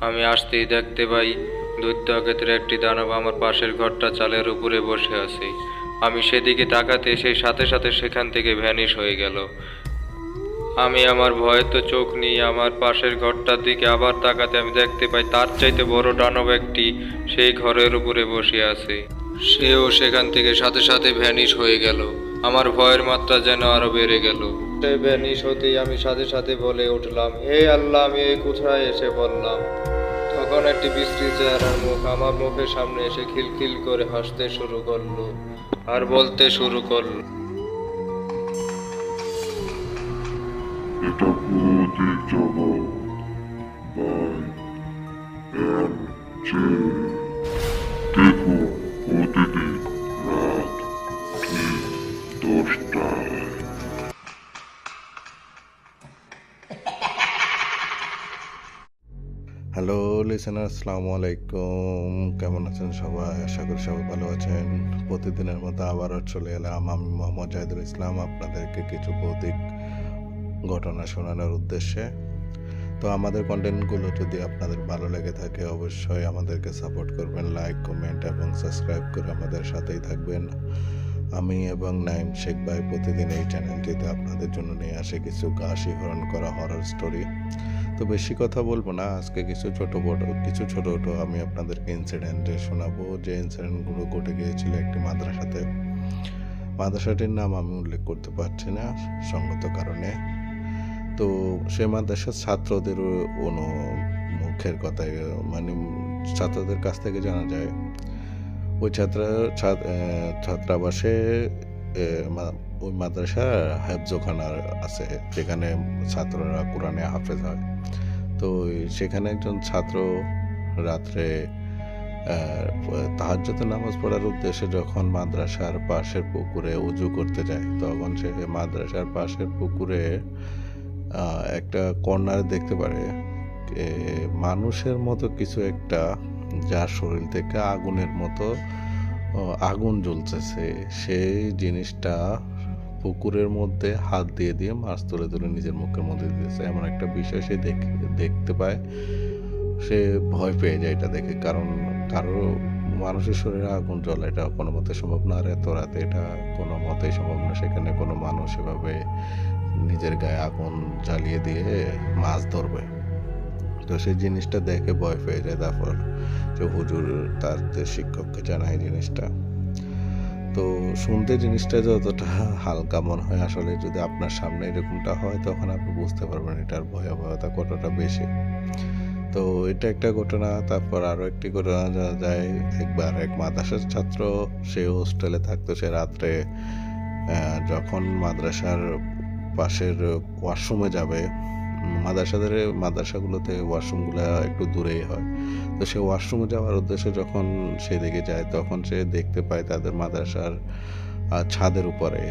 আমি আসতেই দেখতে পাই দৈত্য আকৃতির একটি দানব আমার পাশের ঘরটা চালের উপরে বসে আছে। আমি সেদিকে তাকাতে সেই সাথে সাথে সেখান থেকে ভ্যানিশ হয়ে গেল। আমি আমার ভয়ে তো চোখ নিয়ে আমার পাশের ঘরটার দিকে আবার তাকাতে আমি দেখতে পাই তার চাইতে বড় দানব একটি সেই ঘরের উপরে বসে আছে। সেও সেখান থেকে সাথে সাথে ভ্যানিশ হয়ে গেল। আমার ভয়ের মাত্রা যেন আরো বেড়ে গেল। সে ভ্যানিশ হতেই আমি সাথে সাথে বলে উঠলাম, হে আল্লাহ, আমি এই কোথায় এসে পড়লাম। তখন একটি বিশ্রী চেহারার মুখ আমার মুখের সামনে এসে খিলখিল করে হাসতে শুরু করলো আর বলতে শুরু করলো, এটা ভৌতিক জগৎ বাই এম জে। দেখো প্রতিদিন রাত ঠিক 10টায়। হ্যালো লিসেনার, আসসালামু আলাইকুম। কেমন আছেন সবাই? আশা করি সবাই ভালো আছেন। প্রতিদিনের মতো আবারও চলে এলাম আমি মোহাম্মদ জাহিদুল ইসলাম আপনাদেরকে কিছু ভৌতিক ঘটনা শোনানোর উদ্দেশ্যে। তো আমাদের কন্টেন্টগুলো যদি আপনাদের ভালো লেগে থাকে অবশ্যই আমাদেরকে সাপোর্ট করবেন, লাইক, কমেন্ট এবং সাবস্ক্রাইব করে আমাদের সাথেই থাকবেন। আমি এবং নাইম শেখ ভাই প্রতিদিন এই চ্যানেলটিতে আপনাদের জন্য নিয়ে আসে কিছু গা শিহরণ করা হরর স্টোরি। তো বেশি কথা বলবো না, আজকে কিছু ছোট ছোট আমি আপনাদেরকে ইনসিডেন্টে শোনাবো। যে ইনসিডেন্টগুলো ঘটে গিয়েছিল একটি মাদ্রাসাতে। মাদ্রাসাটির নাম আমি উল্লেখ করতে পারছি না সঙ্গত কারণে। তো সে মাদ্রাসার ছাত্রদের মুখের কথায়, মানে ছাত্রদের কাছ থেকে জানা যায় ওই ছাত্রাবাসে ওই মাদ্রাসার হেফজখানা আছে, যেখানে ছাত্ররা কোরআনে হাফেজ হয়। তো সেখানে একজন ছাত্র রাত্রে তাহাজ্জুদের নামাজ পড়ার উদ্দেশ্যে যখন মাদ্রাসার পাশের পুকুরে উজু করতে যায়, তখন সে মাদ্রাসার পাশের পুকুরে একটা কর্নার দেখতে পারে মানুষের মতো কিছু একটা, যার শরীর থেকে আগুনের মতো আগুন জ্বলতেছে। সেই জিনিসটা পুকুরের মধ্যে হাত দিয়ে দিয়ে মাছ তুলে তুলে নিজের মুখের মধ্যে দিয়েছে, এমন একটা বিষয় সে দেখতে পায়। সে ভয় পেয়ে যায় এটা দেখে, কারণ কারো মানুষের শরীরে আগুন জ্বলা এটা কোনো মতে সম্ভব না, আর এত রাতে এটা কোনো মতেই সম্ভব না। সেখানে কোনো মানুষ এভাবে নিজের গায়ে আগুন জ্বালিয়ে দিয়ে মাছ ধরবে। তো সেই জিনিসটা দেখে ভয় পেয়ে যায়। তারপর যে হুজুর তার শিক্ষককে জানায় জিনিসটা। তো শুনতে জিনিসটা যতটা হালকা মনে হয়, আসলে যদি আপনার সামনে এরকমটা হয় তখন আপনি বুঝতে পারবেন এটার ভয়াবহতা কতটা বেশি। তো এটা একটা ঘটনা। তারপর আরও একটি ঘটনা জানা যায়, একবার এক মাদ্রাসার ছাত্র, সে হোস্টেলে থাকতো। সে রাত্রে যখন মাদ্রাসার পাশের ওয়াশরুমে যাবে, মাদ্রাসাগুলোতে ওয়াশরুমগুলো একটু দূরেই হয়। তো সে ওয়াশরুমে যাওয়ার উদ্দেশ্যে যখন সেদিকে যায়, তখন সে দেখতে পায় তাদের মাদ্রাসার ছাদের উপরে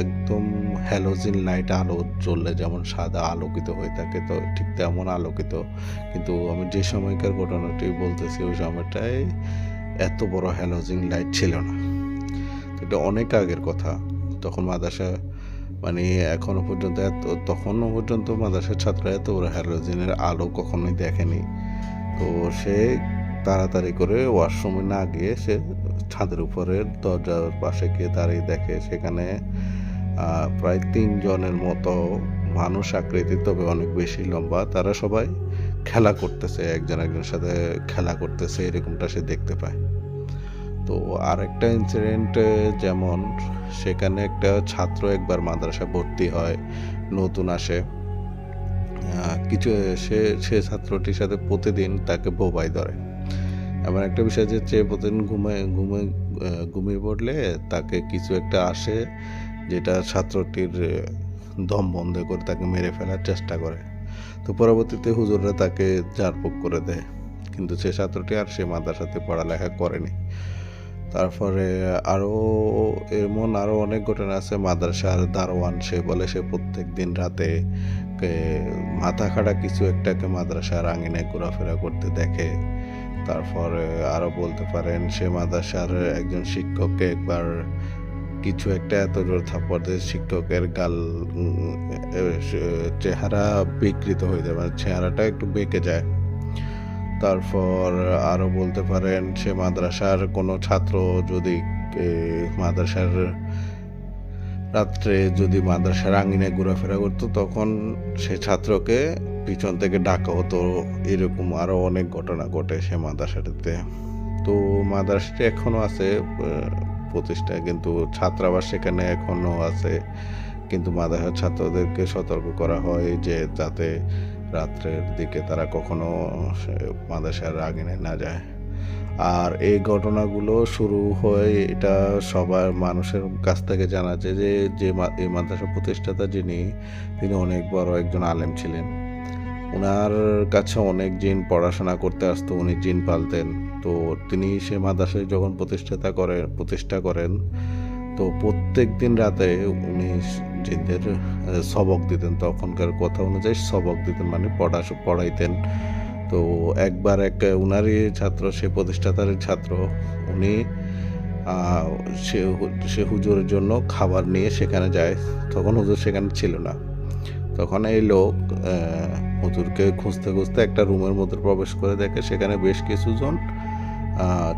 একদম হ্যালোজিন লাইট আলো জ্বললে যেমন সাদা আলোকিত হয়ে থাকে, তো ঠিক তেমন আলোকিত। কিন্তু আমি যে সময়কার ঘটনাটি বলতেছি, ওই সময়টায় এত বড় হ্যালোজিন লাইট ছিল না। তো এটা অনেক আগের কথা। তখন মাদ্রাসা, মানে তখনও পর্যন্ত মাদ্রাসার ছাত্ররা এত বড় হ্যালোজিনের আলো কখনোই দেখেনি। তো সে তাড়াতাড়ি করে ওয়াশরুমে না গিয়ে সে ছাদের উপরের দরজার পাশে গিয়ে দাঁড়িয়ে দেখে সেখানে প্রায় 3 জনের মতো মানুষ আকৃতি, তবে অনেক বেশি লম্বা। তারা সবাই খেলা করতেছে, একজন একজনের সাথে খেলা করতেছে, এরকমটা সে দেখতে পায়। তো আরেকটা ইনসিডেন্ট, যেমন সেখানে একটা ছাত্র একবার মাদ্রাসা ভর্তি হয়, নতুন আসে কিছু, সে ছাত্রটির সাথে প্রতিদিন তাকে বোবাই ধরে। এমন একটা বিষয় যে প্রতিদিন ঘুমিয়ে পড়লে তাকে কিছু একটা আসে, যেটা ছাত্রটির দম বন্ধ করে তাকে মেরে ফেলার চেষ্টা করে। তো পরবর্তীতে হুজুররা তাকে জারপোক করে দেয়, কিন্তু সে ছাত্রটি আর সে মাদ্রাসাতে পড়ালেখা করেনি। তারপরে আরও অনেক ঘটনা আছে। মাদ্রাসার দারোয়ান, সে বলে সে প্রত্যেক দিন রাতে মাথা খাড়া কিছু একটাকে মাদ্রাসার আঙিনায় ঘোরাফেরা করতে দেখে। তারপরে আরও বলতে পারেন সে মাদ্রাসার একজন শিক্ষককে একবার কিছু একটা এত জোর থাপ্পড় দেয় শিক্ষকের গাল চেহারা বিকৃত হয়ে যায়, মানে চেহারাটা একটু বেঁকে যায়। তারপর আরও বলতে পারেন সে মাদ্রাসার কোনো ছাত্র যদি মাদ্রাসার রাত্রে যদি মাদ্রাসার আঙিনায় ঘোরাফেরা করতো তখন সে ছাত্রকে পিছন থেকে ডাকা হতো। এরকম আরও অনেক ঘটনা ঘটে সে মাদ্রাসাটাতে। তো মাদ্রাসাটি এখনও আছে প্রতিষ্ঠায়, কিন্তু ছাত্রাবাস সেখানে এখনও আছে, কিন্তু মাদ্রাসার ছাত্রদেরকে সতর্ক করা হয় যে যাতে রাত্রের দিকে তারা কখনো মাদ্রাসার আঙিনায় না যায়। আর এই ঘটনাগুলো শুরু হয় এটা সবার মানুষের কাছ থেকে জানা যায় যে এই মাদ্রাসা প্রতিষ্ঠাতা তিনি অনেক বড় একজন আলেম ছিলেন। ওনার কাছে অনেক জিন পড়াশোনা করতে আসতো, উনি জিন পালতেন। তো তিনি সে মাদ্রাসায় যখন প্রতিষ্ঠা করেন তো প্রত্যেক দিন রাতে উনি জিনদের সবক দিতেন। তখনকার কথা অনুযায়ী সবক দিতেন মানে পড়াইতেন। তো একবার উনারই ছাত্র, সে প্রতিষ্ঠাতার ছাত্র, উনি সে হুজুরের জন্য খাবার নিয়ে সেখানে যায়। তখন হুজুর সেখানে ছিল না। তখন এই লোক হুজুরকে খুঁজতে খুঁজতে একটা রুমের মধ্যে প্রবেশ করে দেখে সেখানে বেশ কিছুজন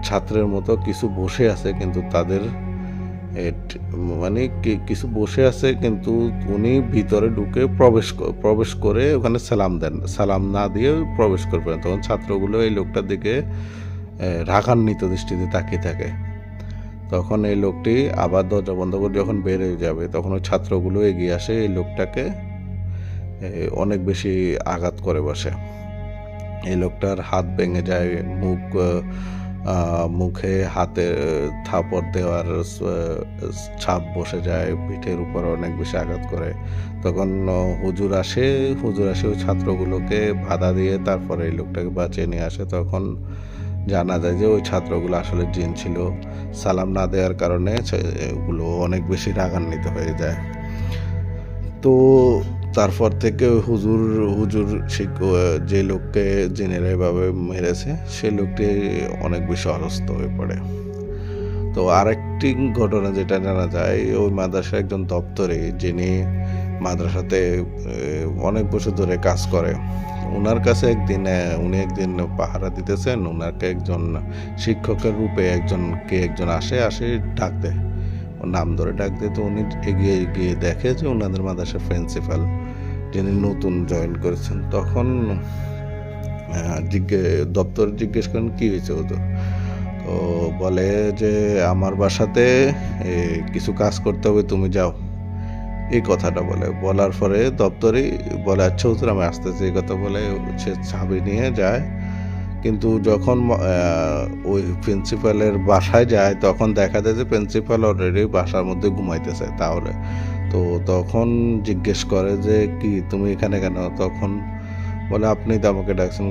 ছাত্রের মতো কিছু বসে আছে, কিন্তু তাদের মানে কিছু বসে আছে, কিন্তু উনি ভিতরে ঢুকে প্রবেশ করে ওখানে সালাম দেন, সালাম না দিয়ে প্রবেশ করবেন। তখন ছাত্রগুলো এই লোকটার দিকে রাগান্বিত দৃষ্টিতে তাকিয়ে থাকে। তখন এই লোকটি আবার দরজা বন্ধ করে যখন বের হয়ে যাবে তখন ওই ছাত্রগুলো এগিয়ে আসে, এই লোকটাকে অনেক বেশি আঘাত করে বসে। এই লোকটার হাত ভেঙে যায়, মুখে হাতে থাপড় দেওয়ার ছাপ বসে যায়, পিঠের উপর অনেক বেশি আঘাত করে। তখন হুজুর আসে ওই ছাত্রগুলোকে বাধা দিয়ে তারপরে এই লোকটাকে বাঁচিয়ে নিয়ে আসে। তখন জানা যায় যে ওই ছাত্রগুলো আসলে জিন ছিল। সালাম না দেওয়ার কারণে ওগুলো অনেক বেশি রাগান্বিত হয়ে যায়। তো তারপর থেকে হুজুর যে লোককে জেনেরা এভাবে মেরেছে সে লোকটি অনেক বেশি অসুস্থ হয়ে পড়ে। তো আরেকটি ঘটনা যেটা জানা যায়, ওই মাদ্রাসার একজন দপ্তরে যিনি মাদ্রাসাতে অনেক বছর ধরে কাজ করে, ওনার কাছে উনি একদিন পাহারা দিতেছেন। ওনাকে একজন শিক্ষকের রূপে একজন আসে ডাক দেয়, ওর নাম ধরে ডাক দিয়ে। তো উনি এগিয়ে গিয়ে দেখে যে ওনাদের মাদ্রাসার প্রিন্সিপাল যিনি নতুন জয়েন করেছেন। তখন দপ্তরে জিজ্ঞেস করেন কি হয়েছে ওদের। তো বলে যে আমার বাসাতে কিছু কাজ করতে হবে, তুমি যাও, এই কথাটা বলার পরে দপ্তরে বলে আচ্ছা হুজুর আমি আসতেছি, এই কথা বলে সে চাবি নিয়ে যায়। কিন্তু যখন ওই প্রিন্সিপালের বাসায় যায় তখন দেখা যায় যে প্রিন্সিপাল অলরেডি বাসার মধ্যে ঘুমাইতেছে। তাহলে তো তখন জিজ্ঞেস করে যে কি তুমি এখানে কেন? তখন বলে আপনি তো আমাকে ডাকছেন।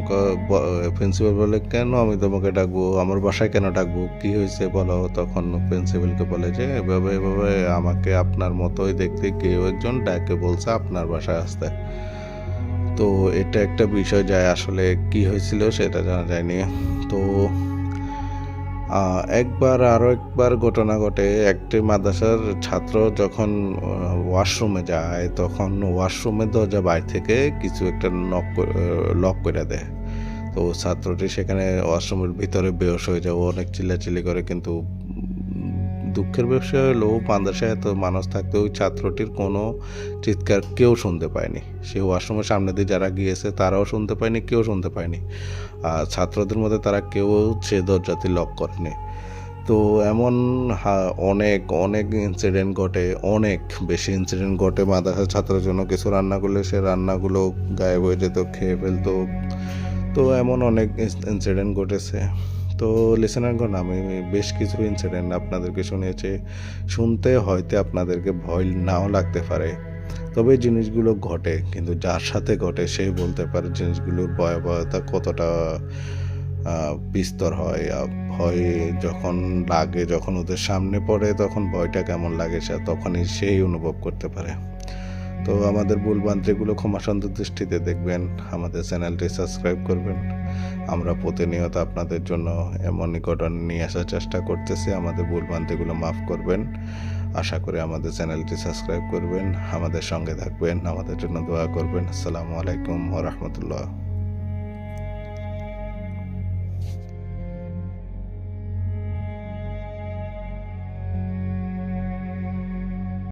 প্রিন্সিপাল বলে কেন আমি তোমাকে ডাকবো, আমার বাসায় কেন ডাকবো, কি হয়েছে বলো। তখন প্রিন্সিপালকে বলে যে এভাবে আমাকে আপনার মতোই দেখতে কেউ একজন ডাকে বলছে আপনার বাসায় আসতে। তো এটা একটা বিষয় যায়, আসলে কি হয়েছিল সেটা জানা যায়নি। তো আরো একবার ঘটনা ঘটে, একটি মাদ্রাসার ছাত্র যখন ওয়াশরুমে যায় তখন ওয়াশরুমের দরজা বাইরে থেকে কিছু একটা লক করে দেয়। তো ছাত্রটি সেখানে ওয়াশরুমের ভিতরে বেহুশ হয়ে যায়, অনেক চিল্লাচিল্লি করে। কিন্তু দুঃখের বিষয় হলো মাদ্রাসায় এত মানুষ থাকতে ওই ছাত্রটির কোনো চিৎকার কেউ শুনতে পায়নি। সে ওয়াশরুমের সামনে দিয়ে যারা গিয়েছে তারাও শুনতে পায়নি, কেউ শুনতে পায়নি। আর ছাত্রদের মধ্যে তারা কেউ সে দরজাটি লক করেনি। তো এমন অনেক ইনসিডেন্ট ঘটে, অনেক বেশি ইনসিডেন্ট ঘটে। মাদ্রাসার ছাত্রের জন্য কিছু রান্না করলে সে রান্নাগুলো গায়েব হয়ে যেত, খেয়ে ফেলতো। তো এমন অনেক ইনসিডেন্ট ঘটেছে। তো লিসেনারগণ, আমি বেশ কিছু ইনসিডেন্ট আপনাদেরকে শুনতে হয়তো আপনাদেরকে ভয় নাও লাগতে পারে, তবে জিনিসগুলো ঘটে, কিন্তু যার সাথে ঘটে সেই বলতে পারে জিনিসগুলোর ভয়াবহতা কতটা বিস্তর হয়। ভয় যখন লাগে, যখন ওদের সামনে পড়ে তখন ভয়টা কেমন লাগে তখনই সেই অনুভব করতে পারে। তো আমাদের ভুলভ্রান্তিগুলো ক্ষমাসুন্দর দৃষ্টিতে দেখবেন, আমাদের চ্যানেলটি সাবস্ক্রাইব করবেন। আমরা প্রতিনিয়ত আপনাদের জন্য এমনই ঘটনা নিয়ে আসার চেষ্টা করতেছি, আমাদের ভুলভ্রান্তিগুলো মাফ করবেন। আশা করি আমাদের চ্যানেলটি সাবস্ক্রাইব করবেন, আমাদের সঙ্গে থাকবেন, আমাদের জন্য দোয়া করবেন। আসসালামু আলাইকুম ওয়া রাহমাতুল্লাহ।